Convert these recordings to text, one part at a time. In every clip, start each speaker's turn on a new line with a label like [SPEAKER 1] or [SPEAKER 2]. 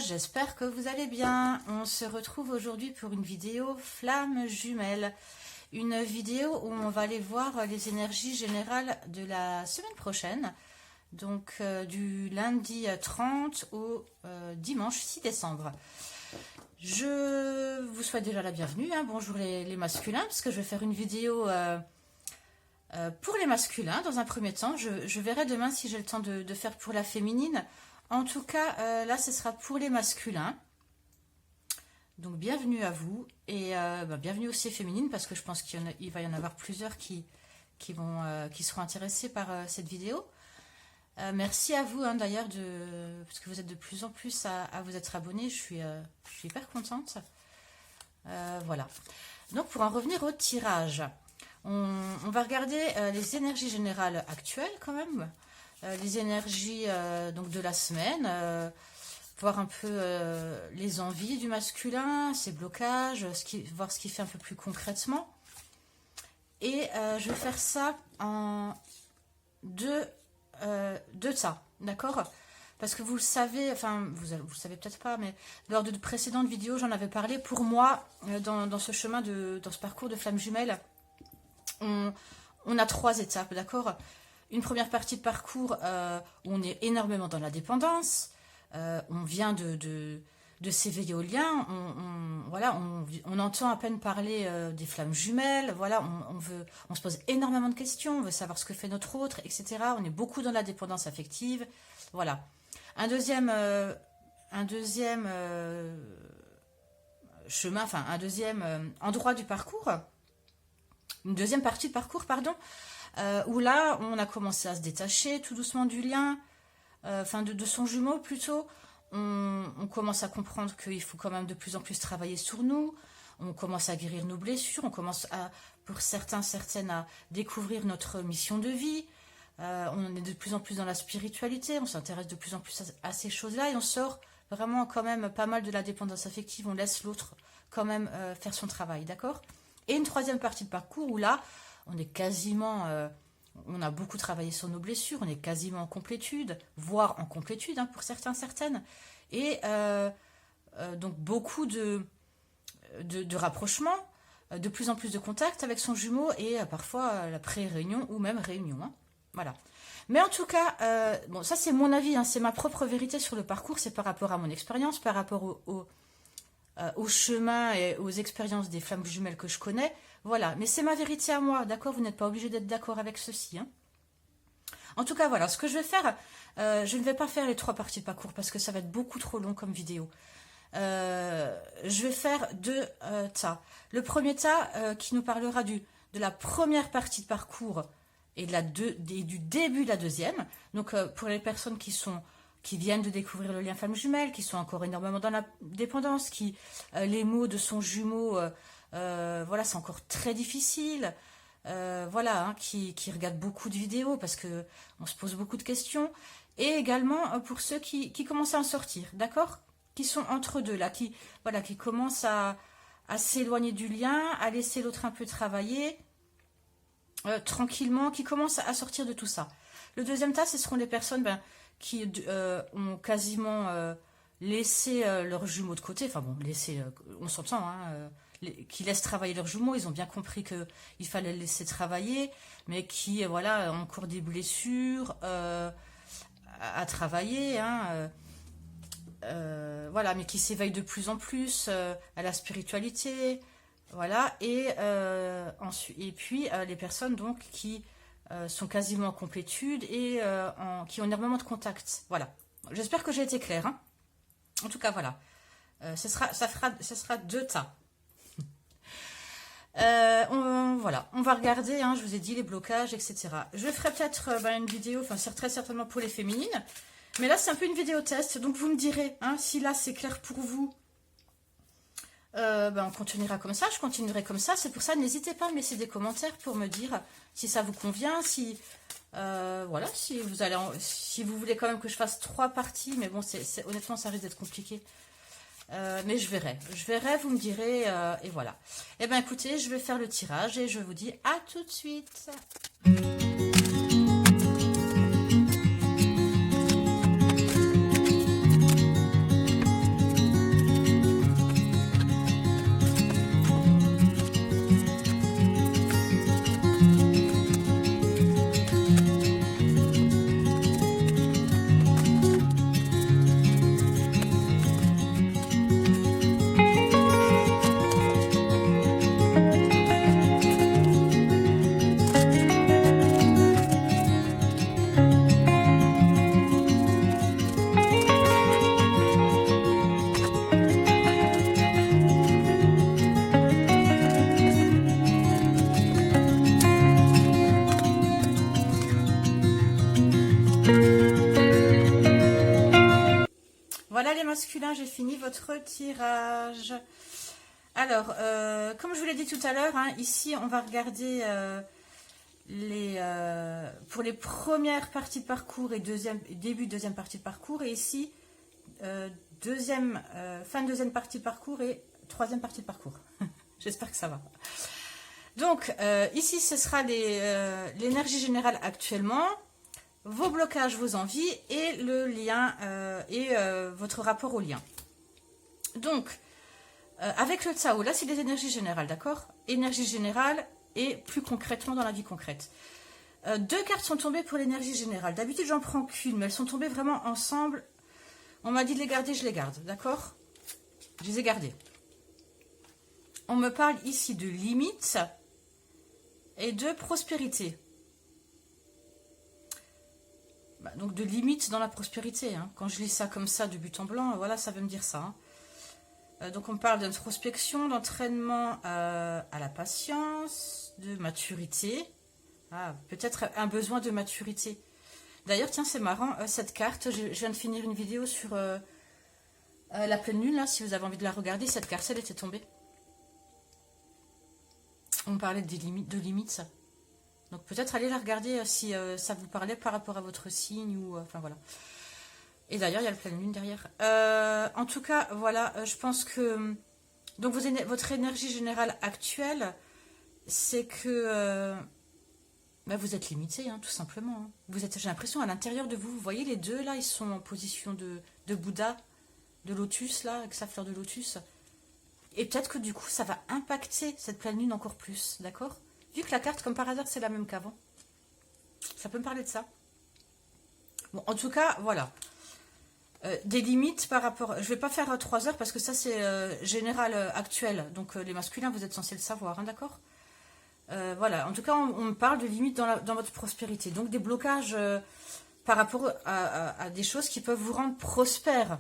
[SPEAKER 1] j'espère que vous allez bien. On se retrouve aujourd'hui pour une vidéo flamme jumelle. Une vidéo où on va aller voir les énergies générales de la semaine prochaine. Donc du lundi 30 au dimanche 6 décembre. Je vous souhaite déjà la bienvenue. Bonjour les masculins, parce que je vais faire une vidéo pour les masculins dans un premier temps. Je verrai demain si j'ai le temps de faire pour la féminine. En tout cas, là, ce sera pour les masculins. Donc, bienvenue à vous. Et bienvenue aussi aux féminines, parce que je pense qu'il va y en avoir plusieurs qui seront intéressés par cette vidéo. Merci à vous, d'ailleurs, parce que vous êtes de plus en plus à vous être abonnés. Je suis hyper contente. Voilà. Donc, pour en revenir au tirage, on va regarder les énergies générales actuelles, quand même. Les énergies donc de la semaine, voir un peu les envies du masculin, ses blocages, voir ce qu'il fait un peu plus concrètement. Et je vais faire ça en deux tas, d'accord? Parce que vous le savez, enfin vous le savez peut-être pas, mais lors de précédentes vidéos, j'en avais parlé. Pour moi, dans ce chemin, dans ce parcours de flamme jumelle, on a 3 étapes, d'accord? Une première partie de parcours où on est énormément dans la dépendance, on vient de s'éveiller au lien, on entend à peine parler des flammes jumelles, voilà, on se pose énormément de questions, on veut savoir ce que fait notre autre, etc. On est beaucoup dans la dépendance affective, voilà. Un deuxième chemin, enfin un deuxième endroit du parcours, une deuxième partie de parcours, pardon, où là, on a commencé à se détacher tout doucement du lien, de son jumeau plutôt. On commence à comprendre qu'il faut quand même de plus en plus travailler sur nous. On commence à guérir nos blessures. On commence pour certaines, à découvrir notre mission de vie. On est de plus en plus dans la spiritualité. On s'intéresse de plus en plus à ces choses-là. Et on sort vraiment quand même pas mal de la dépendance affective. On laisse l'autre quand même faire son travail, d'accord? Et une troisième partie de parcours où là, on est quasiment, on a beaucoup travaillé sur nos blessures, on est quasiment en complétude, voire en complétude pour certaines. Et donc beaucoup de rapprochements, de plus en plus de contact avec son jumeau et parfois la pré-réunion ou même réunion. Voilà. Mais en tout cas, bon, ça c'est mon avis, c'est ma propre vérité sur le parcours, c'est par rapport à mon expérience, par rapport au chemin et aux expériences des flammes jumelles que je connais. Voilà, mais c'est ma vérité à moi, d'accord? Vous n'êtes pas obligé d'être d'accord avec ceci. En tout cas, voilà, ce que je vais faire, je ne vais pas faire les 3 parties de parcours parce que ça va être beaucoup trop long comme vidéo. Je vais faire 2 tas. Le premier tas qui nous parlera de la première partie de parcours et du début de la deuxième. Donc, pour les personnes qui viennent de découvrir le lien flamme jumelle, qui sont encore énormément dans la dépendance, les mots de son jumeau... voilà, c'est encore très difficile. Voilà, qui regardent beaucoup de vidéos parce que on se pose beaucoup de questions. Et également pour ceux qui commencent à en sortir, d'accord? Qui sont entre deux là, qui commencent à s'éloigner du lien, à laisser l'autre un peu travailler tranquillement, qui commencent à sortir de tout ça. Le deuxième tas, ce seront les personnes qui ont quasiment laissé leurs jumeaux de côté. Enfin bon, on s'entend, qui laissent travailler leurs jumeaux, ils ont bien compris qu'il fallait les laisser travailler, mais qui ont encore des blessures à travailler, voilà, mais qui s'éveillent de plus en plus à la spiritualité, voilà, et puis les personnes donc qui sont quasiment en complétude et qui ont énormément de contacts, voilà. J'espère que j'ai été claire, En tout cas, voilà, ce sera 2 tas. On va regarder, je vous ai dit les blocages, etc. Je ferai peut-être une vidéo, très certainement pour les féminines, mais là c'est un peu une vidéo test, donc vous me direz si là c'est clair pour vous. On continuera comme ça, je continuerai comme ça. C'est pour ça, n'hésitez pas à me laisser des commentaires pour me dire si ça vous convient, si vous voulez quand même que je fasse 3 parties, mais bon, honnêtement ça risque d'être compliqué. Mais je verrai, vous me direz, et voilà. Eh bien écoutez, je vais faire le tirage et je vous dis à tout de suite. Voilà les masculins, j'ai fini votre tirage. Alors, comme je vous l'ai dit tout à l'heure, hein, ici on va regarder pour les premières parties de parcours et début de deuxième partie de parcours. Et ici, fin de deuxième partie de parcours et troisième partie de parcours. J'espère que ça va. Donc, ici ce sera l'énergie générale actuellement, vos blocages, vos envies et le lien votre rapport au lien. Donc, avec le Tao, là c'est des énergies générales, d'accord? Énergie générale et plus concrètement dans la vie concrète. Deux cartes sont tombées pour l'énergie générale. D'habitude j'en prends qu'une, mais elles sont tombées vraiment ensemble. On m'a dit de les garder, je les garde, d'accord? Je les ai gardées. On me parle ici de limites et de prospérité. Donc de limites dans la prospérité. Hein. Quand je lis ça comme ça de but en blanc, voilà, ça veut me dire ça. Hein. Donc on parle d'introspection, d'entraînement à la patience, de maturité. Ah, peut-être un besoin de maturité. D'ailleurs, tiens, c'est marrant, cette carte, je viens de finir une vidéo sur la pleine lune, là, si vous avez envie de la regarder, cette carte, elle était tombée. On parlait des limites. Donc peut-être aller la regarder si ça vous parlait par rapport à votre signe, ou enfin voilà. Et d'ailleurs, il y a le pleine lune derrière. En tout cas, voilà, je pense que donc votre énergie générale actuelle, c'est que vous êtes limité, hein, tout simplement. Hein. J'ai l'impression, à l'intérieur de vous, vous voyez les deux, là, ils sont en position de Bouddha, de lotus, là, avec sa fleur de lotus. Et peut-être que du coup, ça va impacter cette pleine lune encore plus, d'accord? Vu que la carte, comme par hasard, c'est la même qu'avant. Ça peut me parler de ça. Bon, en tout cas, voilà. Des limites par rapport... Je ne vais pas faire 3 heures parce que ça, c'est général actuel. Donc, les masculins, vous êtes censés le savoir, hein, d'accord? Voilà. En tout cas, on me parle de limites dans votre prospérité. Donc, des blocages par rapport à des choses qui peuvent vous rendre prospère.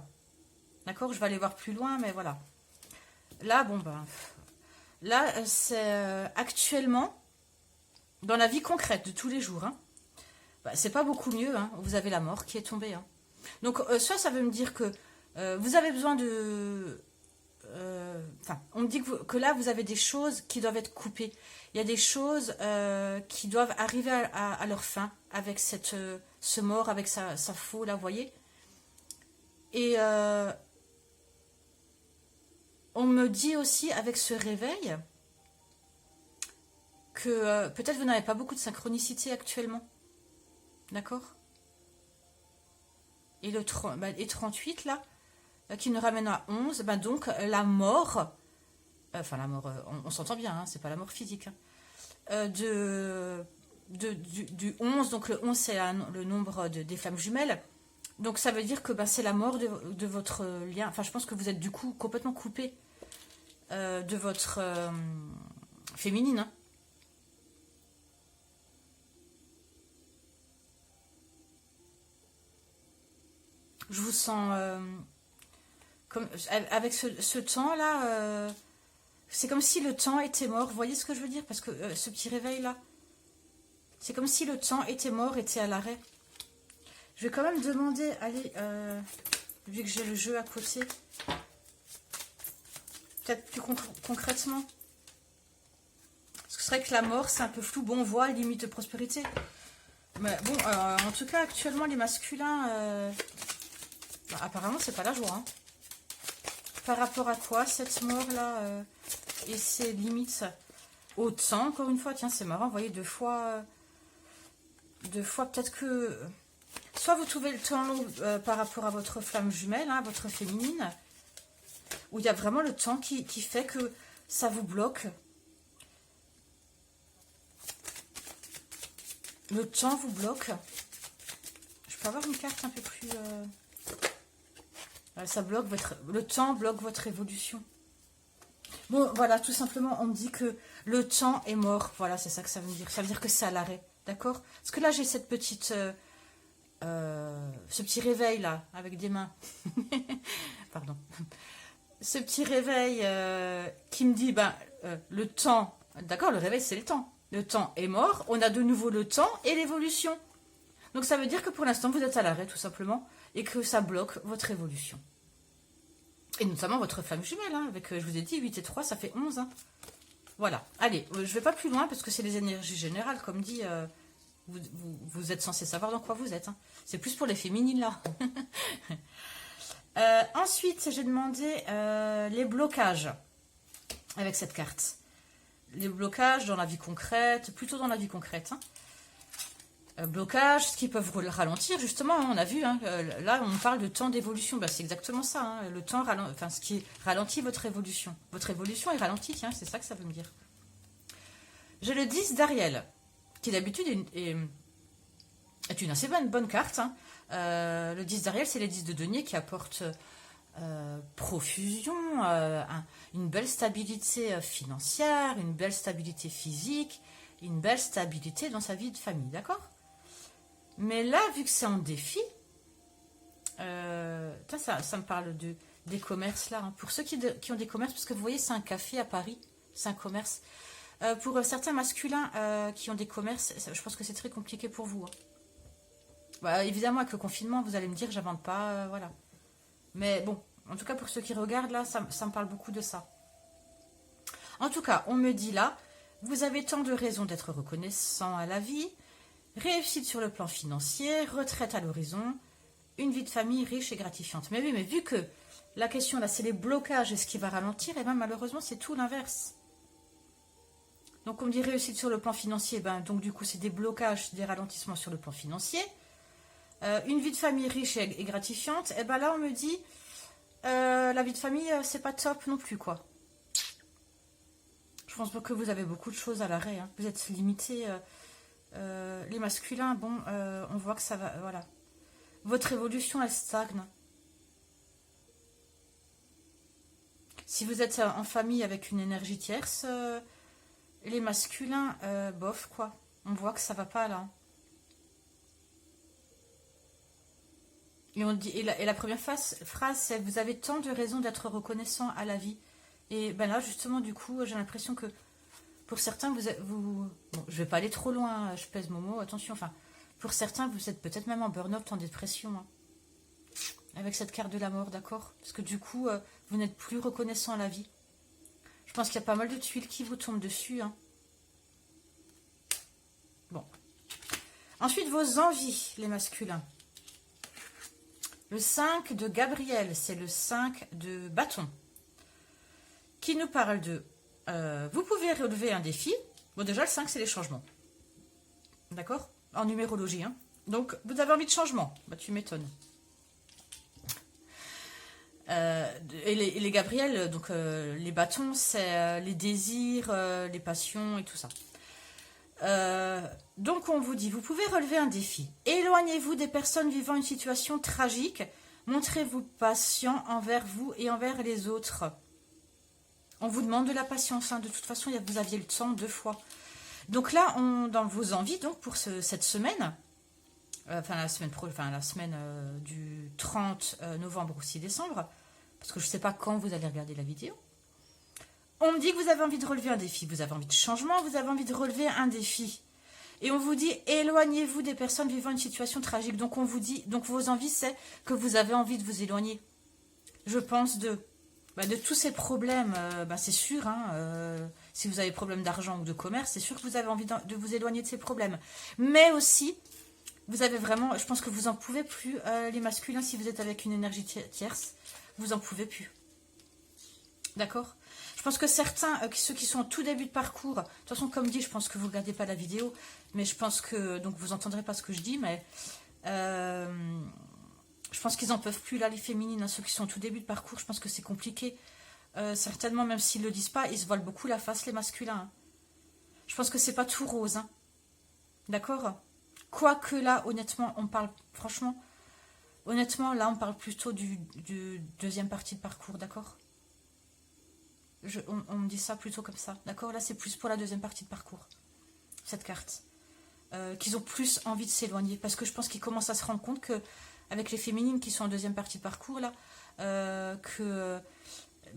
[SPEAKER 1] D'accord? Je vais aller voir plus loin, mais voilà. Là, bon, ben... Là, c'est actuellement, dans la vie concrète de tous les jours, hein, c'est pas beaucoup mieux. Hein, vous avez la mort qui est tombée. Hein. Donc, soit ça veut me dire que vous avez besoin de... on me dit que là, vous avez des choses qui doivent être coupées. Il y a des choses qui doivent arriver à leur fin avec ce mort, avec sa faux, là, vous voyez. Et... on me dit aussi avec ce réveil que peut-être vous n'avez pas beaucoup de synchronicité actuellement. D'accord? Et le 38 là, qui nous ramène à 11, donc la mort, enfin la mort, on s'entend bien, hein, c'est pas la mort physique, hein, du 11, donc le 11 c'est le nombre des flammes jumelles. Donc ça veut dire que c'est la mort de votre lien. Enfin je pense que vous êtes du coup complètement coupé de votre féminine. Hein. Je vous sens comme avec ce temps là, c'est comme si le temps était mort. Vous voyez ce que je veux dire? Parce que ce petit réveil là, c'est comme si le temps était mort, était à l'arrêt. Je vais quand même demander, allez, vu que j'ai le jeu à côté, peut-être plus concrètement. Parce que c'est vrai que la mort, c'est un peu flou. Bon, on voit limite de prospérité. Mais bon, en tout cas, actuellement, les masculins, apparemment, c'est pas la joie. Hein. Par rapport à quoi, cette mort-là et ses limites au temps, encore une fois. Tiens, c'est marrant, vous voyez, deux fois, peut-être que... Soit vous trouvez le temps long par rapport à votre flamme jumelle, hein, votre féminine, où il y a vraiment le temps qui fait que ça vous bloque. Le temps vous bloque. Je peux avoir une carte un peu plus... ça bloque le temps bloque votre évolution. Bon, voilà, tout simplement, on me dit que le temps est mort. Voilà, c'est ça que ça veut dire. Ça veut dire que c'est à l'arrêt, d'accord? Parce que là, j'ai cette petite... ce petit réveil là avec des mains pardon, ce petit réveil qui me dit le temps, d'accord, le réveil c'est le temps est mort, on a de nouveau le temps et l'évolution. Donc ça veut dire que pour l'instant, vous êtes à l'arrêt, tout simplement, et que ça bloque votre évolution. Et notamment votre flamme jumelle, hein, avec, je vous ai dit, 8 et 3, ça fait 11. Hein. Voilà. Allez, je ne vais pas plus loin, parce que c'est les énergies générales, comme dit, vous êtes censé savoir dans quoi vous êtes. Hein. C'est plus pour les féminines, là. Ensuite, j'ai demandé les blocages avec cette carte. Les blocages dans la vie concrète, plutôt dans la vie concrète. Hein. Blocages, ce qui peuvent ralentir, justement, hein, on a vu, hein, là on parle de temps d'évolution, bah, c'est exactement ça, hein, le temps enfin, ce qui ralentit votre évolution. Votre évolution est ralentie, tiens, c'est ça que ça veut me dire. J'ai le 10 d'Ariel, qui d'habitude est une assez bonne carte. Hein. Le 10 d'Ariel, c'est les 10 de denier qui apportent profusion, une belle stabilité financière, une belle stabilité physique, une belle stabilité dans sa vie de famille, d'accord? Mais là, vu que c'est en défi, ça me parle des commerces là. Hein. Pour ceux qui ont des commerces, parce que vous voyez, c'est un café à Paris, c'est un commerce. Pour certains masculins qui ont des commerces, je pense que c'est très compliqué pour vous. Hein. Bah, évidemment, avec le confinement, vous allez me dire, j'invente pas, voilà. Mais bon, en tout cas, pour ceux qui regardent là, ça me parle beaucoup de ça. En tout cas, on me dit là, vous avez tant de raisons d'être reconnaissant à la vie. Réussite sur le plan financier, retraite à l'horizon, une vie de famille riche et gratifiante. Mais oui, mais vu que la question là, c'est les blocages et ce qui va ralentir, et bien malheureusement, c'est tout l'inverse. Donc on me dit réussite sur le plan financier, ben, donc du coup, c'est des blocages, des ralentissements sur le plan financier. Une vie de famille riche et gratifiante, et ben là, on me dit la vie de famille, c'est pas top non plus, quoi. Je pense que vous avez beaucoup de choses à l'arrêt. Hein. Vous êtes limité. Les masculins, bon, on voit que ça va, voilà. Votre évolution, elle stagne. Si vous êtes en famille avec une énergie tierce, les masculins, bof, quoi. On voit que ça va pas, là. Et, on dit, et la première phrase, c'est « Vous avez tant de raisons d'être reconnaissant à la vie ». Et ben là, justement, du coup, j'ai l'impression que pour certains, bon, je vais pas aller trop loin, je pèse mon mot, attention. Enfin, pour certains, vous êtes peut-être même en burn-out, en dépression, hein, avec cette carte de la mort, d'accord? Parce que du coup, vous n'êtes plus reconnaissant à la vie. Je pense qu'il y a pas mal de tuiles qui vous tombent dessus. Hein. Bon. Ensuite, vos envies, les masculins. Le 5 de Gabriel, c'est le 5 de bâton, qui nous parle de... vous pouvez relever un défi. Bon, déjà, le 5, c'est les changements. D'accord? En numérologie. Hein. Donc, vous avez envie de changement. Bah, tu m'étonnes. Et les Gabriel, donc les bâtons, c'est les désirs, les passions et tout ça. Donc, on vous dit, vous pouvez relever un défi. Éloignez-vous des personnes vivant une situation tragique. Montrez-vous patient envers vous et envers les autres. On vous demande de la patience. Hein. De toute façon, vous aviez le temps 2 fois. Donc là, dans vos envies, donc pour cette semaine, la semaine du 30 novembre ou 6 décembre, parce que je ne sais pas quand vous allez regarder la vidéo, on me dit que vous avez envie de relever un défi. Vous avez envie de changement, vous avez envie de relever un défi. Et on vous dit, éloignez-vous des personnes vivant une situation tragique. Donc on vous dit, donc vos envies, c'est que vous avez envie de vous éloigner. Je pense de tous ces problèmes, c'est sûr, hein, si vous avez problème d'argent ou de commerce, c'est sûr que vous avez envie de vous éloigner de ces problèmes. Mais aussi, vous avez vraiment, je pense que vous n'en pouvez plus, les masculins, si vous êtes avec une énergie tierce, vous n'en pouvez plus. D'accord? Je pense que certains, ceux qui sont au tout début de parcours, de toute façon, comme dit, je pense que vous ne regardez pas la vidéo, mais je pense que, donc vous n'entendrez pas ce que je dis, mais je pense qu'ils n'en peuvent plus, là, les féminines, hein, ceux qui sont au tout début de parcours, je pense que c'est compliqué. Certainement, même s'ils ne le disent pas, ils se voilent beaucoup la face, les masculins. Hein. Je pense que c'est pas tout rose. Hein. D'accord? Quoique là, honnêtement, on parle, franchement, honnêtement, là, on parle plutôt du deuxième partie de parcours, d'accord? On me dit ça plutôt comme ça, d'accord? Là, c'est plus pour la deuxième partie de parcours, cette carte. Qu'ils ont plus envie de s'éloigner, parce que je pense qu'ils commencent à se rendre compte que avec les féminines qui sont en deuxième partie de parcours, là, que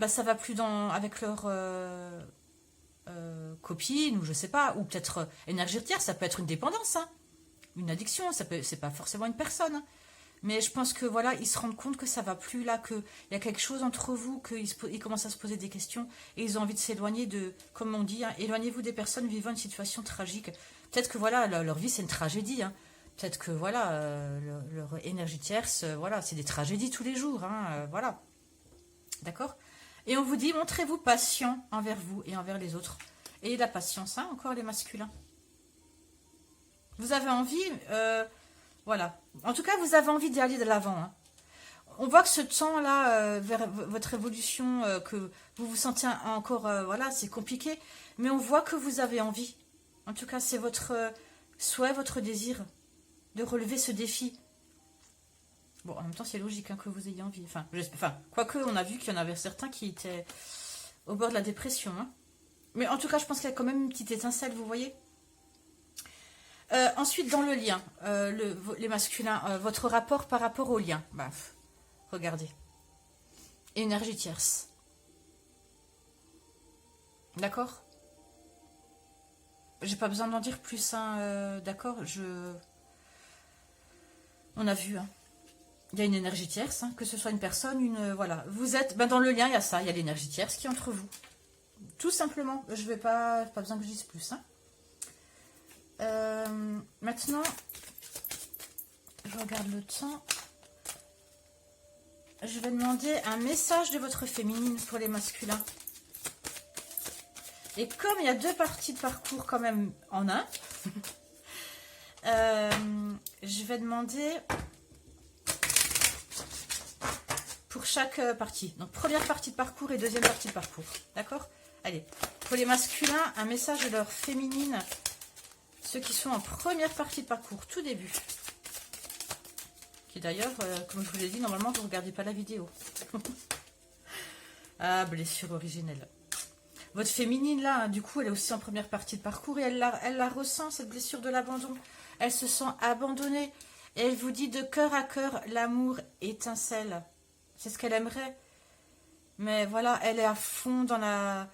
[SPEAKER 1] ça va plus avec leur copine, ou je sais pas, ou peut-être énergie tierce, ça peut être une dépendance, hein. une addiction, c'est pas forcément une personne. Hein. Mais je pense que voilà, ils se rendent compte que ça va plus là, qu'il y a quelque chose entre vous, ils commencent à se poser des questions et ils ont envie de s'éloigner de, comme on dit, hein, éloignez-vous des personnes vivant une situation tragique. Peut-être que voilà, leur vie c'est une tragédie. Hein. Peut-être que voilà, leur énergie tierce, voilà, c'est des tragédies tous les jours. Hein, voilà. D'accord? Et on vous dit, montrez-vous patient envers vous et envers les autres. Et la patience, hein, encore les masculins. Vous avez envie, voilà. En tout cas, vous avez envie d'y aller de l'avant. Hein. On voit que ce temps-là, vers votre évolution, que vous vous sentez encore, voilà, c'est compliqué. Mais on voit que vous avez envie. En tout cas, c'est votre souhait, votre désir de relever ce défi. Bon, en même temps, c'est logique hein, que vous ayez envie. Enfin, quoique, on a vu qu'il y en avait certains qui étaient au bord de la dépression. Hein. Mais en tout cas, je pense qu'il y a quand même une petite étincelle, vous voyez. Ensuite, dans le lien, les masculins, votre rapport par rapport au lien. Bah, regardez. Énergie tierce. D'accord? J'ai pas besoin d'en dire plus, hein, d'accord? On a vu, hein. Il y a une énergie tierce, hein, que ce soit une personne, voilà. Vous êtes, dans le lien, il y a ça, il y a l'énergie tierce qui est entre vous. Tout simplement. Je vais pas besoin que je dise plus, hein. Maintenant, je regarde le temps. Je vais demander un message de votre féminine pour les masculins. Et comme il y a 2 parties de parcours quand même en un, je vais demander pour chaque partie. Donc première partie de parcours et deuxième partie de parcours. D'accord? Allez, pour les masculins, un message de leur féminine. Ceux qui sont en première partie de parcours, tout début. Qui d'ailleurs, comme je vous l'ai dit, normalement, vous ne regardez pas la vidéo. Ah, blessure originelle. Votre féminine, là, du coup, elle est aussi en première partie de parcours et elle la ressent, cette blessure de l'abandon. Elle se sent abandonnée. Et elle vous dit de cœur à cœur, l'amour étincelle. C'est ce qu'elle aimerait. Mais voilà, elle est à fond dans la...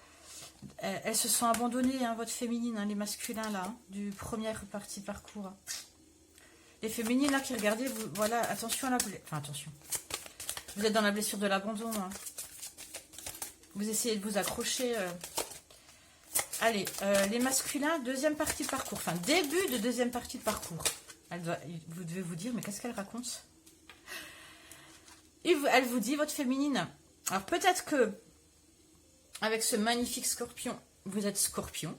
[SPEAKER 1] Elles se sont abandonnées, hein, votre féminine, hein, les masculins, là, hein, du première partie de parcours. Les féminines, là, qui regardez, vous, voilà, attention à la blessure. Enfin, attention. Vous êtes dans la blessure de l'abandon. Hein. Vous essayez de vous accrocher. Allez, les masculins, deuxième partie de parcours. Enfin, début de deuxième partie de parcours. Vous devez vous dire, mais qu'est-ce qu'elle raconte? Elle vous dit, votre féminine. Alors, peut-être que avec ce magnifique scorpion, vous êtes scorpion.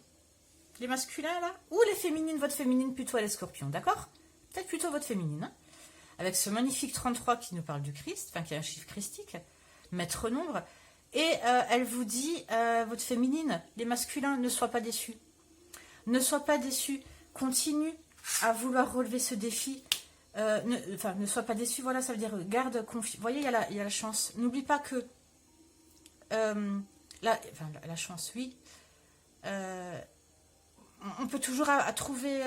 [SPEAKER 1] Les masculins, là. Ou les féminines, votre féminine, plutôt, elle est scorpion. D'accord? Peut-être plutôt votre féminine. Hein, avec ce magnifique 33 qui nous parle du Christ, enfin, qui est un chiffre christique, maître nombre. Et elle vous dit, votre féminine, les masculins, ne soient pas déçus. Ne soient pas déçus. Continue à vouloir relever ce défi. Ne sois pas déçu, voilà, ça veut dire garde confiance. Vous voyez, il y a la chance. N'oublie pas que... la chance, oui. On peut toujours à trouver...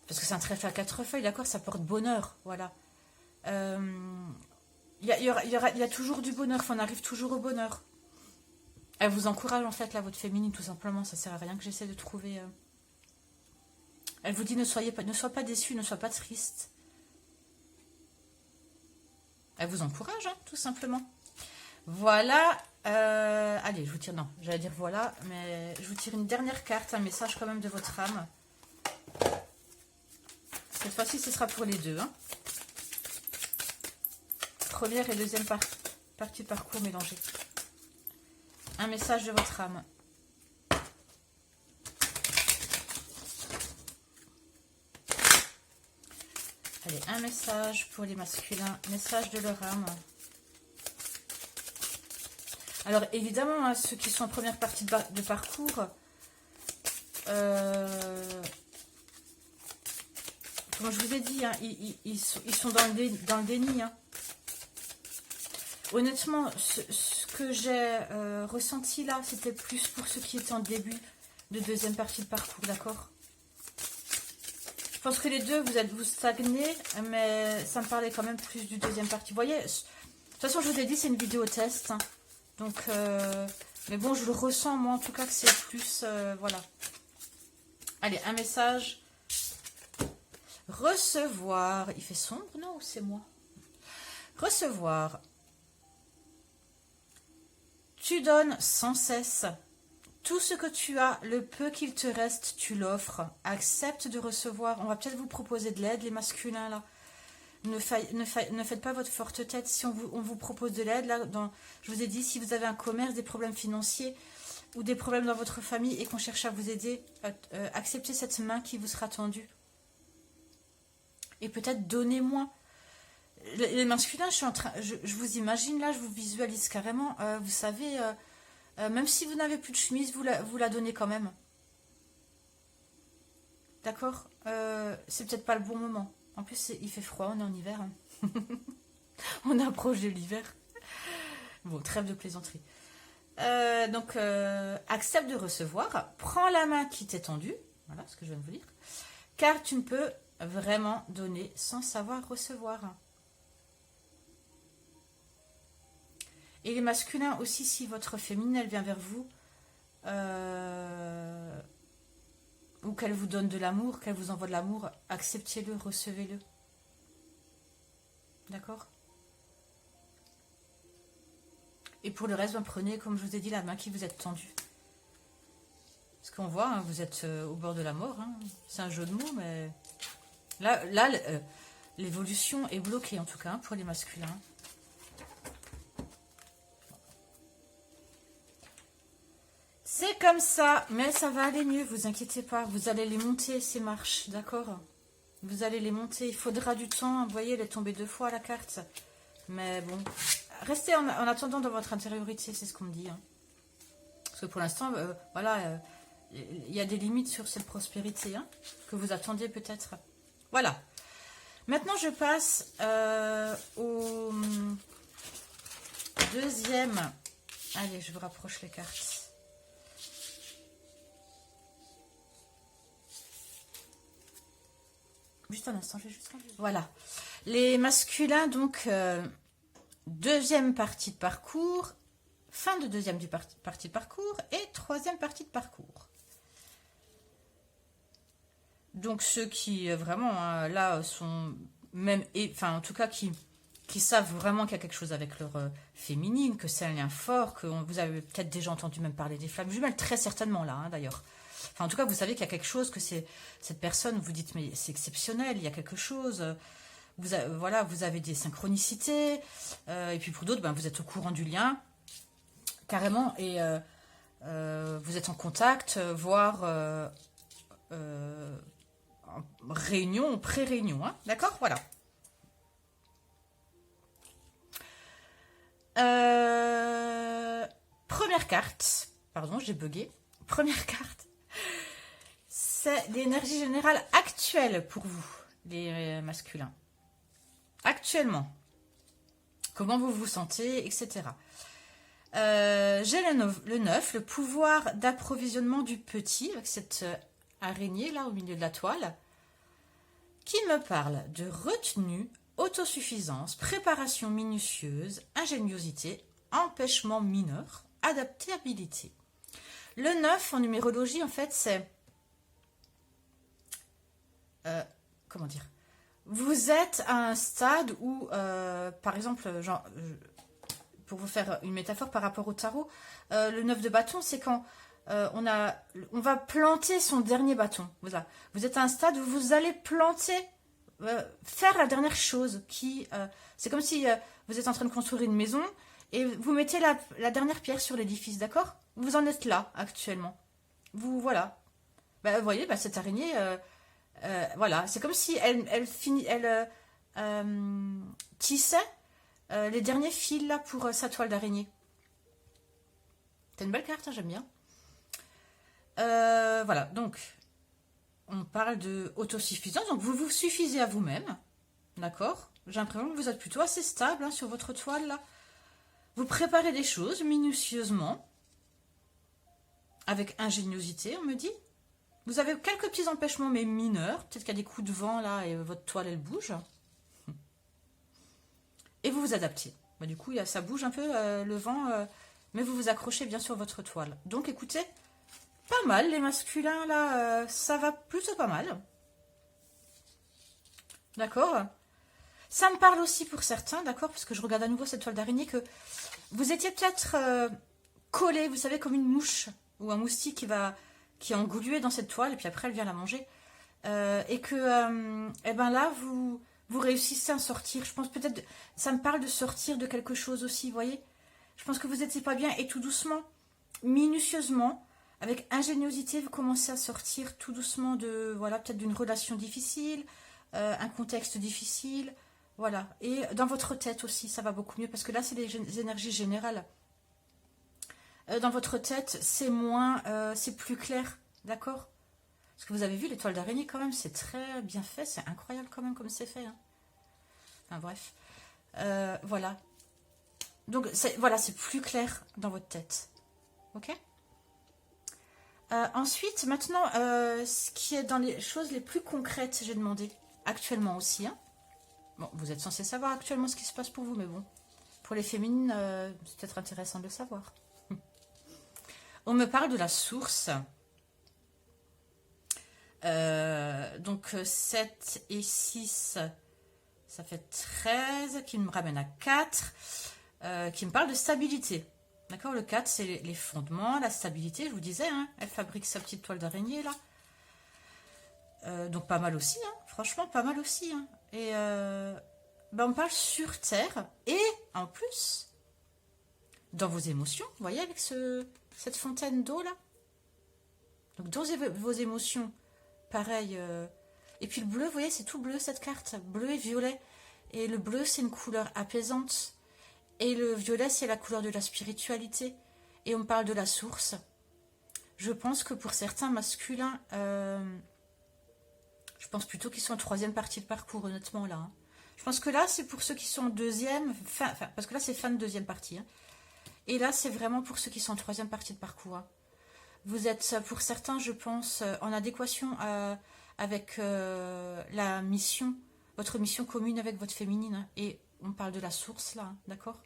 [SPEAKER 1] parce que c'est un trèfle à 4 feuilles, d'accord, ça porte bonheur, voilà. Il y a toujours du bonheur, on arrive toujours au bonheur. Elle vous encourage, en fait, là, votre féminine, tout simplement. Ça sert à rien que j'essaie de trouver... Elle vous dit, ne sois pas déçu, ne sois pas triste. Elle vous encourage, hein, tout simplement. Voilà. Allez, je vous tire... Non, j'allais dire voilà, mais je vous tire une dernière carte, un message quand même de votre âme. Cette fois-ci, ce sera pour les deux. Hein. Première et deuxième partie de parcours mélangée. Un message de votre âme. Allez, un message pour les masculins. Message de leur âme. Alors, évidemment, hein, ceux qui sont en première partie de parcours, comme je vous ai dit, hein, ils sont dans le déni. Hein. Honnêtement, ce que j'ai ressenti là, c'était plus pour ceux qui étaient en début de deuxième partie de parcours, d'accord? Je pense que les deux, vous stagnez, mais ça me parlait quand même plus du deuxième partie. Vous voyez, de toute façon, je vous ai dit, c'est une vidéo test. Hein. Donc, mais bon, je le ressens, moi, en tout cas, que c'est plus... voilà. Allez, un message Recevoir. Il fait sombre, non, ou c'est moi? Recevoir. Tu donnes sans cesse. Tout ce que tu as, le peu qu'il te reste, tu l'offres. Accepte de recevoir. On va peut-être vous proposer de l'aide, les masculins, là. Ne faites pas votre forte tête. Si on vous propose de l'aide, là, je vous ai dit, si vous avez un commerce, des problèmes financiers ou des problèmes dans votre famille et qu'on cherche à vous aider, acceptez cette main qui vous sera tendue. Et peut-être donnez moins. Les masculins, je vous imagine là, je vous visualise carrément. Vous savez, même si vous n'avez plus de chemise, vous la donnez quand même. D'accord. C'est peut-être pas le bon moment. En plus, il fait froid, on est en hiver. Hein. On approche de l'hiver. Bon, trêve de plaisanterie. Donc, accepte de recevoir. Prends la main qui t'est tendue. Voilà ce que je viens de vous dire. Car tu ne peux vraiment donner sans savoir recevoir. Et les masculins aussi, si votre féminine, elle vient vers vous, ou qu'elle vous donne de l'amour, qu'elle vous envoie de l'amour, acceptez-le, recevez-le. D'accord? Et pour le reste, ben, prenez, comme je vous ai dit, la main qui vous est tendue. Parce qu'on voit, hein, vous êtes au bord de la mort. Hein. C'est un jeu de mots, mais... Là l'évolution est bloquée, en tout cas, hein, pour les masculins. C'est comme ça, mais ça va aller mieux, vous inquiétez pas. Vous allez les monter, ces marches, d'accord? Vous allez les monter. Il faudra du temps. Vous voyez, elle est tombée 2 fois, la carte. Mais bon, restez en attendant dans votre intériorité, c'est ce qu'on me dit. Hein. Parce que pour l'instant, voilà, il y a des limites sur cette prospérité hein, que vous attendiez peut-être. Voilà. Maintenant, je passe au deuxième. Allez, je vous rapproche les cartes. Juste un instant, je vais juste... Voilà. Les masculins, donc, deuxième partie de parcours, fin de deuxième partie de parcours et troisième partie de parcours. Donc, ceux qui, vraiment, là, sont même... Enfin, en tout cas, qui savent vraiment qu'il y a quelque chose avec leur féminine, que c'est un lien fort, que vous avez peut-être déjà entendu même parler des flammes jumelles, très certainement là, hein, d'ailleurs. Enfin, en tout cas, vous savez qu'il y a quelque chose, que c'est cette personne, vous dites, mais c'est exceptionnel, il y a quelque chose. Voilà, vous avez des synchronicités. Et puis pour d'autres, ben, vous êtes au courant du lien, carrément, et vous êtes en contact, voire en réunion, pré-réunion. Hein, d'accord? Voilà. Première carte. Pardon, j'ai bugué. Première carte. C'est l'énergie générale actuelle pour vous, les masculins. Actuellement. Comment vous vous sentez, etc. J'ai le 9, le pouvoir d'approvisionnement du petit, avec cette araignée là au milieu de la toile, qui me parle de retenue, autosuffisance, préparation minutieuse, ingéniosité, empêchement mineur, adaptabilité. Le 9 en numérologie, en fait, c'est... comment dire? Vous êtes à un stade où, par exemple, genre, pour vous faire une métaphore par rapport au tarot, le 9 de bâton, c'est quand on va planter son dernier bâton. Voilà. Vous êtes à un stade où vous allez planter, faire la dernière chose. C'est comme si vous êtes en train de construire une maison et vous mettez la dernière pierre sur l'édifice, d'accord? Vous en êtes là, actuellement. Voilà. Bah, vous voyez, bah, cette araignée... voilà, c'est comme si elle tissait les derniers fils là pour sa toile d'araignée. C'est une belle carte, hein, j'aime bien. Voilà, donc on parle de autosuffisance, donc vous vous suffisez à vous-même, d'accord? J'ai l'impression que vous êtes plutôt assez stable hein, sur votre toile là. Vous préparez des choses minutieusement, avec ingéniosité, on me dit. Vous avez quelques petits empêchements, mais mineurs. Peut-être qu'il y a des coups de vent, là, et votre toile, elle bouge. Et vous vous adaptez. Bah, du coup, ça bouge un peu, le vent, mais vous vous accrochez bien sur votre toile. Donc, écoutez, pas mal, les masculins, là, ça va plutôt pas mal. d'accord? Ça me parle aussi pour certains, d'accord? Parce que je regarde à nouveau cette toile d'araignée, que vous étiez peut-être collé, vous savez, comme une mouche ou un moustique qui est englué dans cette toile et puis après elle vient la manger. Et que, eh ben là, vous réussissez à sortir. Je pense peut-être, ça me parle de sortir de quelque chose aussi, vous voyez? Je pense que vous n'étiez pas bien et tout doucement, minutieusement, avec ingéniosité, vous commencez à sortir tout doucement de, voilà, peut-être d'une relation difficile, un contexte difficile, voilà. Et dans votre tête aussi, ça va beaucoup mieux parce que là, c'est les énergies générales. Dans votre tête, c'est moins, c'est plus clair, d'accord? Parce que vous avez vu l'étoile d'araignée quand même, c'est très bien fait, c'est incroyable quand même comme c'est fait. Hein. Enfin bref, voilà. Donc voilà, c'est plus clair dans votre tête, ok? Ensuite, maintenant, ce qui est dans les choses les plus concrètes, j'ai demandé actuellement aussi. Hein. Bon, vous êtes censé savoir actuellement ce qui se passe pour vous, mais bon, pour les féminines, c'est peut-être intéressant de le savoir. On me parle de la source. Donc 7 et 6, ça fait 13, qui me ramène à 4, qui me parle de stabilité. D'accord, le 4, c'est les fondements, la stabilité, je vous disais, hein, elle fabrique sa petite toile d'araignée, là. Donc pas mal aussi, hein, franchement, pas mal aussi. Hein. Et ben, on parle sur Terre, et en plus, dans vos émotions, vous voyez, avec cette fontaine d'eau, là. Donc dans vos émotions, pareil. Et puis le bleu, vous voyez, c'est tout bleu cette carte. Bleu et violet. Et le bleu, c'est une couleur apaisante. Et le violet, c'est la couleur de la spiritualité. Et on parle de la source. Je pense que pour certains masculins, je pense plutôt qu'ils sont en troisième partie de parcours, honnêtement, là. Hein. Je pense que là, c'est pour ceux qui sont en deuxième, parce que là, c'est fin de deuxième partie. Hein. Et là, c'est vraiment pour ceux qui sont en troisième partie de parcours. Hein. Vous êtes, pour certains, je pense, en adéquation avec la mission, votre mission commune avec votre féminine. Hein. Et on parle de la source, là, hein, d'accord?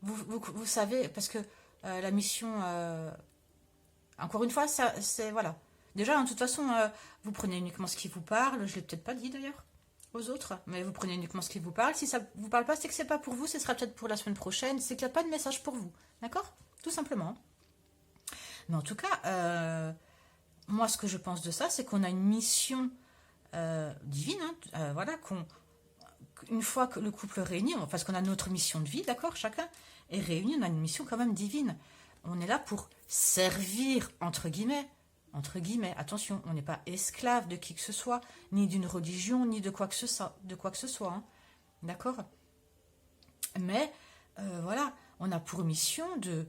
[SPEAKER 1] Vous savez, parce que la mission, encore une fois, c'est, voilà. Déjà, hein, de toute façon, vous prenez uniquement ce qui vous parle. Je ne l'ai peut-être pas dit, d'ailleurs, aux autres. Mais vous prenez uniquement ce qui vous parle. Si ça ne vous parle pas, c'est que c'est pas pour vous. Ce sera peut-être pour la semaine prochaine. C'est qu'il n'y a pas de message pour vous. D'accord? Tout simplement. Mais en tout cas, moi, ce que je pense de ça, c'est qu'on a une mission divine. Hein, voilà, une fois que le couple est réuni, parce qu'on a notre mission de vie, d'accord, chacun est réuni, on a une mission quand même divine. On est là pour servir, entre guillemets, attention, on n'est pas esclave de qui que ce soit, ni d'une religion, ni de quoi que ce soit, hein, d'accord? Mais, voilà, on a pour mission de...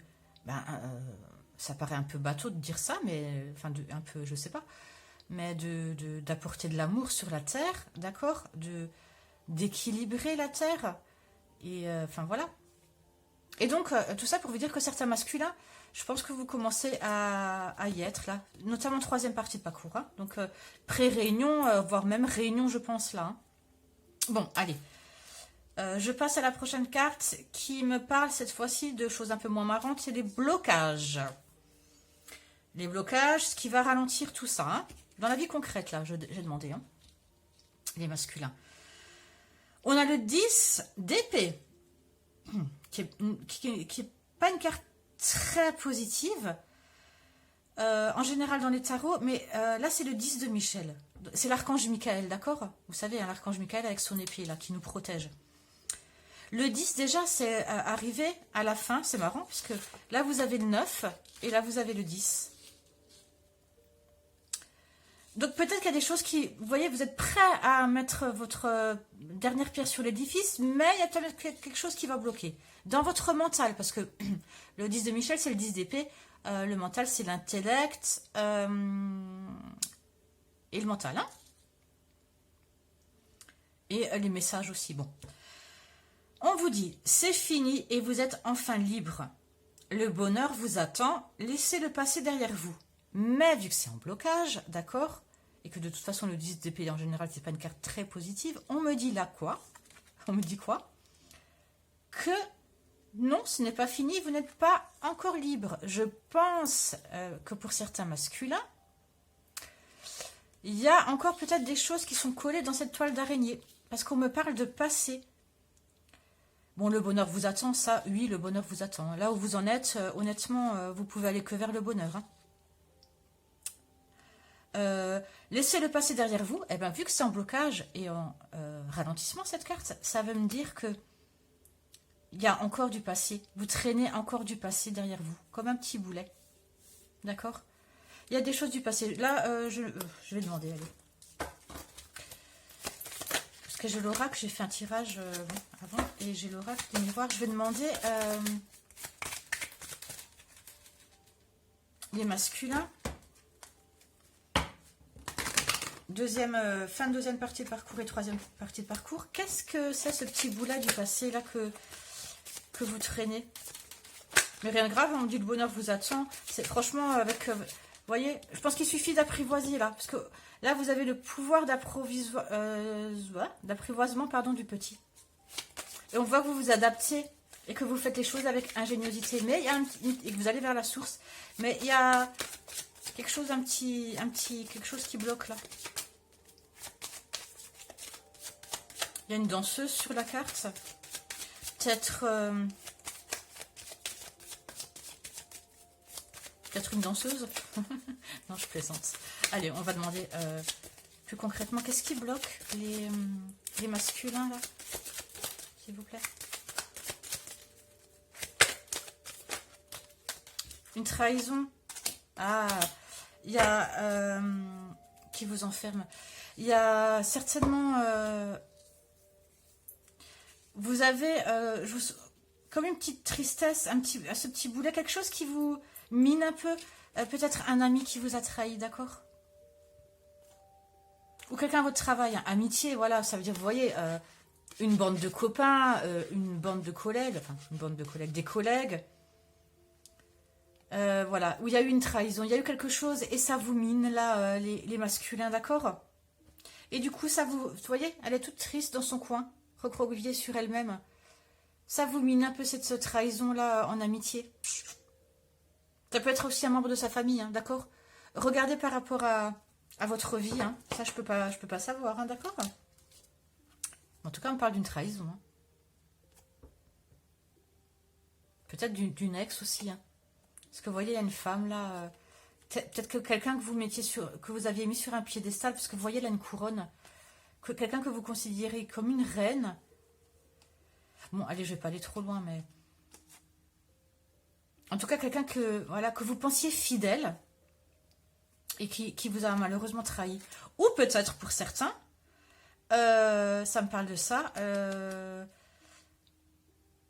[SPEAKER 1] ça paraît un peu bateau de dire ça, mais... Enfin, un peu, je sais pas. Mais d'apporter de l'amour sur la terre, d'accord? D'équilibrer la terre. Et, enfin, voilà. Et donc, tout ça pour vous dire que certains masculins, je pense que vous commencez à y être, là. Notamment troisième partie de parcours. Hein. Donc, pré-réunion, voire même réunion, je pense, là. Hein. Bon, allez. Je passe à la prochaine carte qui me parle cette fois-ci de choses un peu moins marrantes, c'est les blocages. Les blocages, ce qui va ralentir tout ça. Hein. Dans la vie concrète, là, j'ai demandé. Hein. Les masculins. On a le 10 d'épée, qui est pas une carte très positive, en général dans les tarots, mais là, c'est le 10 de Michel. C'est l'archange Michael, d'accord? Vous savez, hein, l'archange Michael avec son épée, là, qui nous protège. Le 10, déjà, c'est arrivé à la fin. C'est marrant, parce que là, vous avez le 9, et là, vous avez le 10. Donc, peut-être qu'il y a des choses qui... Vous voyez, vous êtes prêt à mettre votre dernière pierre sur l'édifice, mais il y a peut-être quelque chose qui va bloquer. Dans votre mental, parce que le 10 de Michel, c'est le 10 d'épée. Le mental, c'est l'intellect et le mental. Hein, et les messages aussi, bon. On vous dit, c'est fini et vous êtes enfin libre. Le bonheur vous attend, laissez-le passer derrière vous. Mais vu que c'est en blocage, d'accord, et que de toute façon le 10 d'épée en général, c'est pas une carte très positive, on me dit là quoi? On me dit quoi? Que non, ce n'est pas fini, vous n'êtes pas encore libre. Je pense que pour certains masculins, Il y a encore peut-être des choses qui sont collées dans cette toile d'araignée. Parce qu'on me parle de passé. Bon, le bonheur vous attend, ça, oui, le bonheur vous attend. Là où vous en êtes, honnêtement, vous pouvez aller que vers le bonheur. Hein. Laissez le passé derrière vous. Eh bien, vu que c'est en blocage et en ralentissement, cette carte, ça veut me dire que il y a encore du passé. Vous traînez encore du passé derrière vous, comme un petit boulet. D'accord? Il y a des choses du passé. Là, je vais demander, allez. Parce que j'ai l'oracle, j'ai fait un tirage avant, et j'ai l'oracle des miroirs. Je vais demander les masculins. Fin de deuxième partie de parcours et troisième partie de parcours. Qu'est-ce que c'est ce petit bout-là du passé là que vous traînez? Mais rien de grave, on me dit le bonheur vous attend. C'est franchement avec... vous voyez, je pense qu'il suffit d'apprivoiser là. Parce que là, vous avez le pouvoir d'apprivoisement du petit. Et on voit que vous vous adaptez et que vous faites les choses avec ingéniosité. Mais il y a et que vous allez vers la source. Mais il y a quelque chose, quelque chose qui bloque là. Il y a une danseuse sur la carte. Peut-être une danseuse. Non, je plaisante. Allez, on va demander plus concrètement, qu'est-ce qui bloque les masculins là, s'il vous plaît? Une trahison. Ah, il y a qui vous enferme. Il y a certainement vous avez comme une petite tristesse, ce petit boulet, quelque chose qui vous mine un peu. Peut-être un ami qui vous a trahi, d'accord? Ou quelqu'un à votre travail, hein. Amitié, voilà, ça veut dire, vous voyez, une bande de copains, une bande de collègues, enfin, une bande de collègues, des collègues. Voilà, où il y a eu une trahison, il y a eu quelque chose et ça vous mine, là, les masculins, d'accord? Et du coup, ça vous voyez, elle est toute triste dans son coin, recroquevillée sur elle-même. Ça vous mine un peu cette trahison-là en amitié. Ça peut être aussi un membre de sa famille, hein, d'accord? Regardez par rapport à votre vie, hein. Ça, je peux pas savoir, hein, d'accord? En tout cas, on parle d'une trahison. Hein. Peut-être d'une ex aussi, hein. Parce que vous voyez, il y a une femme là. Peut-être que quelqu'un que vous aviez mis sur un piédestal, parce que vous voyez là une couronne. Quelqu'un que vous considérez comme une reine. Bon, allez, je vais pas aller trop loin, mais. En tout cas, quelqu'un que vous pensiez fidèle et qui vous a malheureusement trahi. Ou peut-être pour certains, ça me parle de ça,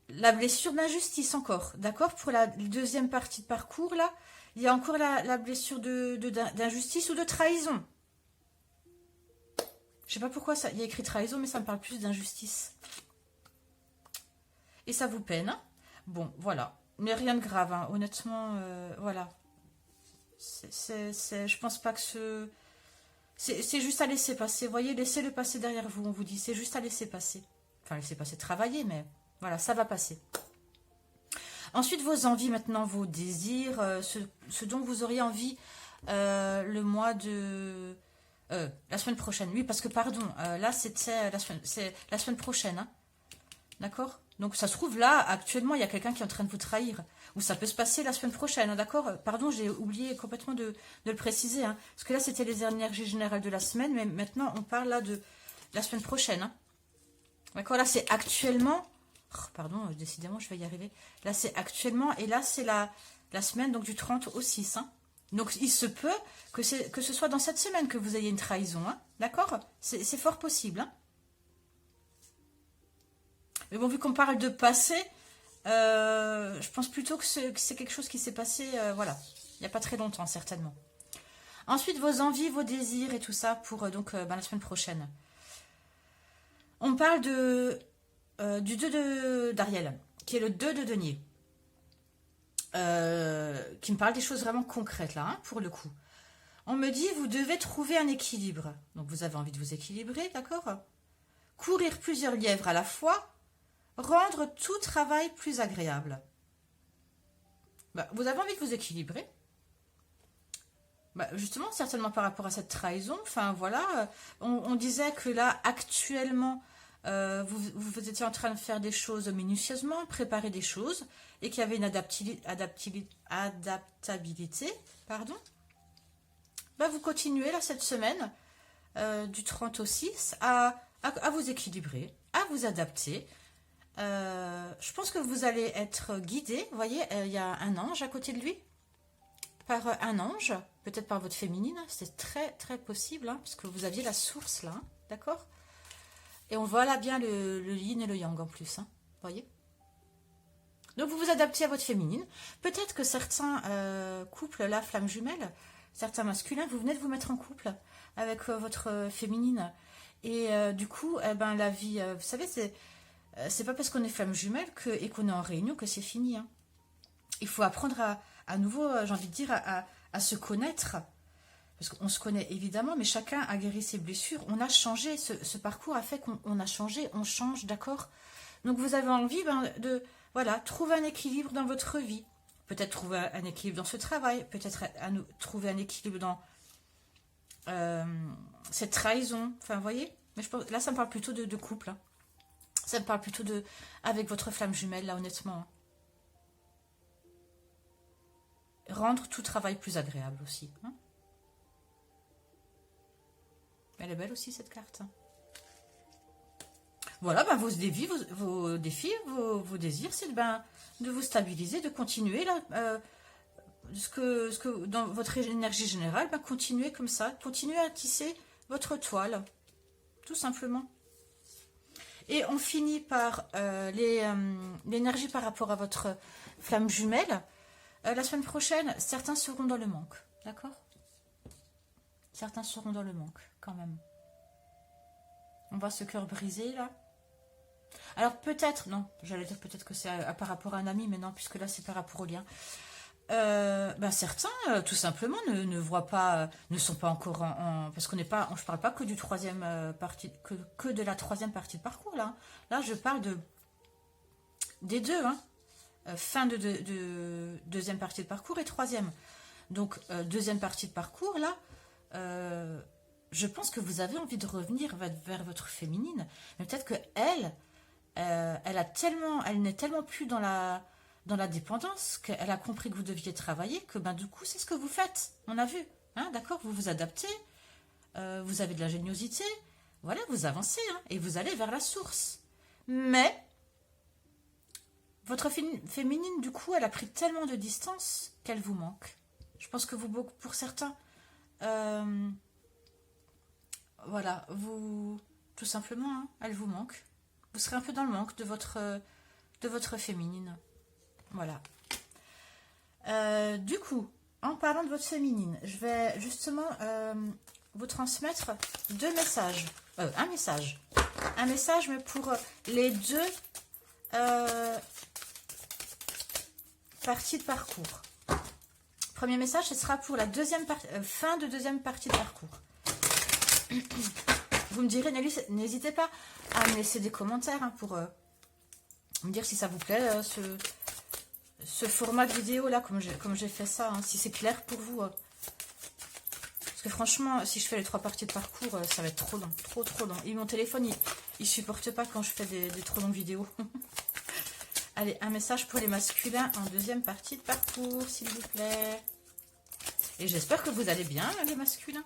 [SPEAKER 1] la blessure d'injustice encore, d'accord? Pour la deuxième partie de parcours, là, il y a encore la blessure d'injustice ou de trahison. Je sais pas pourquoi il y a écrit trahison, mais ça me parle plus d'injustice. Et ça vous peine. Hein? Bon, voilà. Mais rien de grave, hein. Honnêtement, voilà. Je pense pas que c'est juste à laisser passer. Vous voyez, laissez le passer derrière vous, on vous dit. C'est juste à laisser passer. Enfin, laisser passer, travailler, mais voilà, ça va passer. Ensuite, vos envies maintenant, vos désirs, ce dont vous auriez envie le mois de... la semaine prochaine. Oui, parce que, pardon, là, c'est la semaine prochaine. Hein. D'accord? Donc, ça se trouve, là, actuellement, il y a quelqu'un qui est en train de vous trahir. Ou ça peut se passer la semaine prochaine, hein, d'accord? Pardon, j'ai oublié complètement de le préciser. Hein, parce que là, c'était les énergies générales de la semaine, mais maintenant, on parle là de la semaine prochaine. Hein. D'accord? Là, c'est actuellement... Oh, pardon, décidément, je vais y arriver. Là, c'est actuellement, et là, c'est la semaine donc du 30 au 6. Hein. Donc, il se peut que ce soit dans cette semaine que vous ayez une trahison. Hein. D'accord? C'est fort possible. Hein. Mais bon, vu qu'on parle de passé, je pense plutôt que c'est quelque chose qui s'est passé, voilà, il n'y a pas très longtemps, certainement. Ensuite, vos envies, vos désirs et tout ça pour la semaine prochaine. On parle du 2 d'Ariel, qui est le 2 de denier. Qui me parle des choses vraiment concrètes, là, hein, pour le coup. On me dit, vous devez trouver un équilibre. Donc, vous avez envie de vous équilibrer, d'accord? Courir plusieurs lièvres à la fois, rendre tout travail plus agréable. Bah, vous avez envie de vous équilibrer. Bah, justement, certainement par rapport à cette trahison, enfin voilà, on disait que là, actuellement, vous étiez en train de faire des choses minutieusement, préparer des choses, et qu'il y avait une adaptabilité, pardon. Bah, vous continuez là cette semaine, du 30 au 6, à vous équilibrer, à vous adapter. Je pense que vous allez être guidé, vous voyez, il y a un ange à côté de lui, par un ange, peut-être par votre féminine, c'est très très possible, hein, parce que vous aviez la source là, hein, d'accord? Et on voit là bien le yin et le yang en plus, hein, voyez? Donc vous vous adaptez à votre féminine. Peut-être que certains couples, là, flammes jumelles, certains masculins, vous venez de vous mettre en couple avec votre féminine. Et du coup, eh ben, la vie, vous savez, c'est pas parce qu'on est flamme jumelle et qu'on est en réunion que c'est fini, hein. Il faut apprendre à nouveau, j'ai envie de dire, à se connaître. Parce qu'on se connaît évidemment, mais chacun a guéri ses blessures. On a changé, ce parcours a fait qu'on a changé, on change, d'accord? Donc vous avez envie de voilà, trouver un équilibre dans votre vie. Peut-être trouver un équilibre dans ce travail, peut-être trouver un équilibre dans cette trahison. Enfin, vous voyez? Mais je pense, là, ça me parle plutôt de couple, hein. Ça me parle plutôt avec votre flamme jumelle, là, honnêtement. Rendre tout travail plus agréable aussi, hein. Elle est belle aussi, cette carte. Voilà, ben, vos défis, vos désirs, c'est de vous stabiliser, de continuer là, dans votre énergie générale, ben, continuez comme ça, continuez à tisser votre toile, tout simplement. Et on finit par l'énergie par rapport à votre flamme jumelle. La semaine prochaine, certains seront dans le manque, d'accord? Certains seront dans le manque, quand même. On voit ce cœur brisé, là. Alors peut-être, non, j'allais dire peut-être que c'est par rapport à un ami, mais non, puisque là c'est par rapport au lien. Ben certains, tout simplement, ne voient pas, ne sont pas encore parce qu'on n'est pas, je parle pas que du troisième partie, que de la troisième partie de parcours là. Là, je parle des deux, hein. Fin de deuxième partie de parcours et troisième. Donc deuxième partie de parcours là. Je pense que vous avez envie de revenir vers votre féminine, mais peut-être que elle n'est tellement plus dans la dépendance qu'elle a compris que vous deviez travailler, que ben du coup c'est ce que vous faites. On a vu, hein, d'accord, vous vous adaptez, vous avez de l'ingéniosité, voilà, vous avancez, hein, et vous allez vers la source. Mais votre féminine, du coup, elle a pris tellement de distance qu'elle vous manque. Je pense que pour certains, voilà, tout simplement, hein, elle vous manque. Vous serez un peu dans le manque de votre féminine. Voilà. Du coup, en parlant de votre féminine, je vais justement vous transmettre deux messages. Un message. Un message, mais pour les deux parties de parcours. Premier message, ce sera pour la fin de deuxième partie de parcours. Vous me direz, n'hésitez pas à me laisser des commentaires, hein, pour me dire si ça vous plaît, ce format de vidéo là, comme j'ai fait ça, hein, si c'est clair pour vous. Parce que franchement, si je fais les trois parties de parcours, ça va être trop long, trop long. Et mon téléphone, il supporte pas quand je fais des trop longues vidéos. Allez, un message pour les masculins en deuxième partie de parcours, s'il vous plaît. Et j'espère que vous allez bien, les masculins.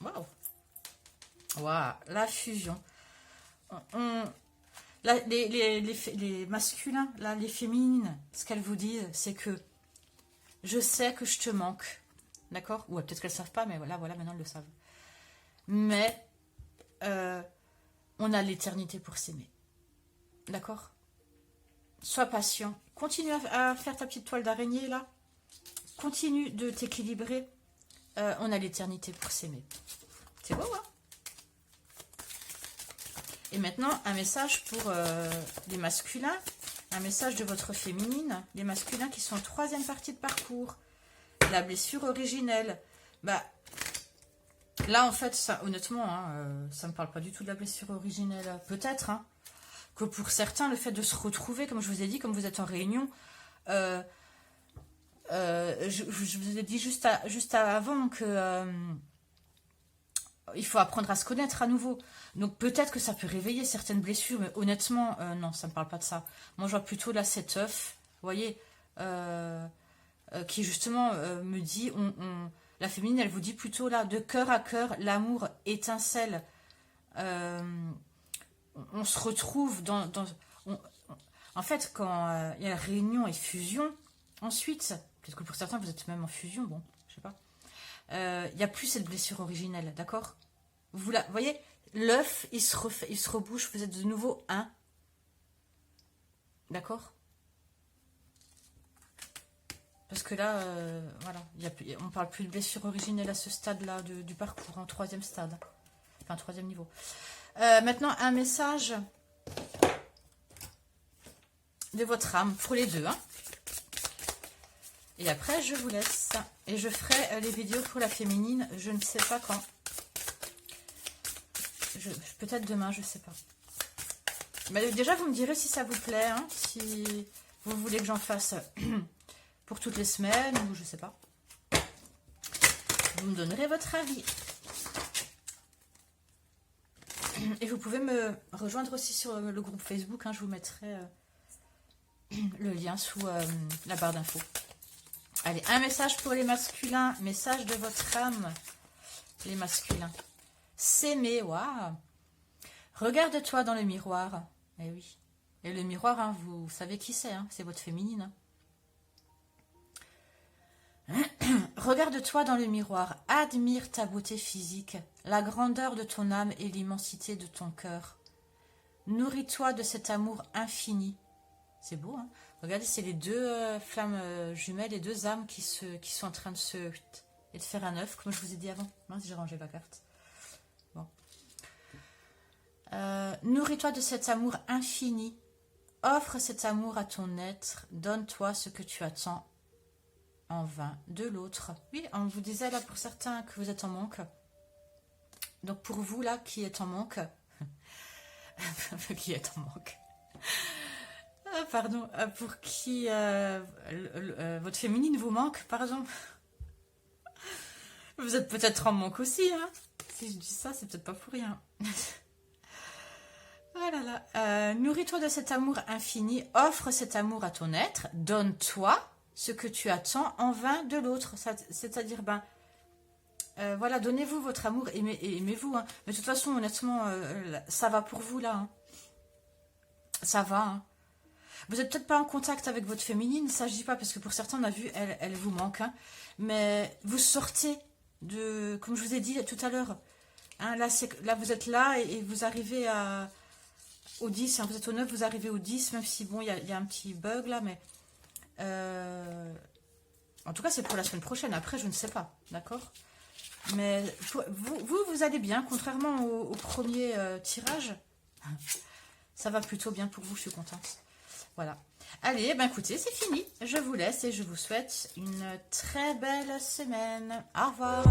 [SPEAKER 1] Waouh! Waouh, la fusion. Là, les masculins, là, les féminines, ce qu'elles vous disent, c'est que je sais que je te manque. D'accord? Ou peut-être qu'elles ne savent pas, mais voilà, maintenant elles le savent. Mais on a l'éternité pour s'aimer. D'accord? Sois patient. Continue à faire ta petite toile d'araignée, là. Continue de t'équilibrer. On a l'éternité pour s'aimer. C'est beau, hein? Et maintenant, un message pour les masculins, un message de votre féminine, les masculins qui sont en troisième partie de parcours, la blessure originelle. Bah, là, en fait, ça, honnêtement, hein, ça ne me parle pas du tout de la blessure originelle. Peut-être, hein, que pour certains, le fait de se retrouver, comme je vous ai dit, comme vous êtes en réunion, Je vous ai dit juste avant que il faut apprendre à se connaître à nouveau. Donc peut-être que ça peut réveiller certaines blessures, mais honnêtement, non, ça ne me parle pas de ça. Moi, je vois plutôt là cet œuf, vous voyez, qui justement me dit, la féminine, elle vous dit plutôt là, de cœur à cœur, l'amour étincelle. On se retrouve en fait, quand il y a réunion et fusion, ensuite, peut-être que pour certains, vous êtes même en fusion, bon, je sais pas. Il n'y a plus cette blessure originelle, d'accord? Vous voyez, l'œuf, il se rebouche, vous êtes de nouveau un. D'accord? Parce que là, voilà, on ne parle plus de blessure originelle à ce stade-là du parcours, en troisième stade. Enfin, troisième niveau. Maintenant, un message de votre âme, pour les deux, hein. Et après, je vous laisse. Et je ferai les vidéos pour la féminine, je ne sais pas quand. Peut-être demain, je ne sais pas. Mais déjà, vous me direz si ça vous plaît, hein, si vous voulez que j'en fasse pour toutes les semaines, ou je ne sais pas. Vous me donnerez votre avis. Et vous pouvez me rejoindre aussi sur le groupe Facebook, hein, je vous mettrai le lien sous la barre d'infos. Allez, un message pour les masculins, message de votre âme, les masculins. S'aimer, waouh. Regarde-toi dans le miroir. Eh oui. Et le miroir, hein, vous savez qui c'est, hein, c'est votre féminine. Hein. Regarde-toi dans le miroir, admire ta beauté physique, la grandeur de ton âme et l'immensité de ton cœur. Nourris-toi de cet amour infini. C'est beau, hein. Regardez, c'est les deux flammes jumelles, les deux âmes qui sont en train de faire un œuf, comme je vous ai dit avant. Mince, j'ai rangé ma carte. Bon. Nourris-toi de cet amour infini. Offre cet amour à ton être. Donne-toi ce que tu attends en vain de l'autre. Oui, on vous disait là pour certains que vous êtes en manque. Donc pour vous là qui êtes en manque, qui êtes en manque. Pardon, pour qui votre féminine vous manque, pardon. Vous êtes peut-être en manque aussi, hein. Si je dis ça, c'est peut-être pas pour rien. Oh là là. Nourris-toi de cet amour infini, offre cet amour à ton être, donne-toi ce que tu attends en vain de l'autre. C'est-à-dire, voilà, donnez-vous votre amour, aimez-vous. Hein. Mais de toute façon, honnêtement, ça va pour vous là. Hein. Ça va, hein. Vous n'êtes peut-être pas en contact avec votre féminine, ça je dis pas, parce que pour certains, on a vu, elle vous manque. Hein. Mais vous sortez de, comme je vous ai dit tout à l'heure, hein, là vous êtes là et vous arrivez au 10, hein, vous êtes au 9, vous arrivez au 10, même si bon, il y a un petit bug là, mais en tout cas c'est pour la semaine prochaine, après je ne sais pas, d'accord? Mais vous allez bien, contrairement au premier tirage, ça va plutôt bien pour vous, je suis contente. Voilà. Allez, écoutez, c'est fini. Je vous laisse et je vous souhaite une très belle semaine. Au revoir.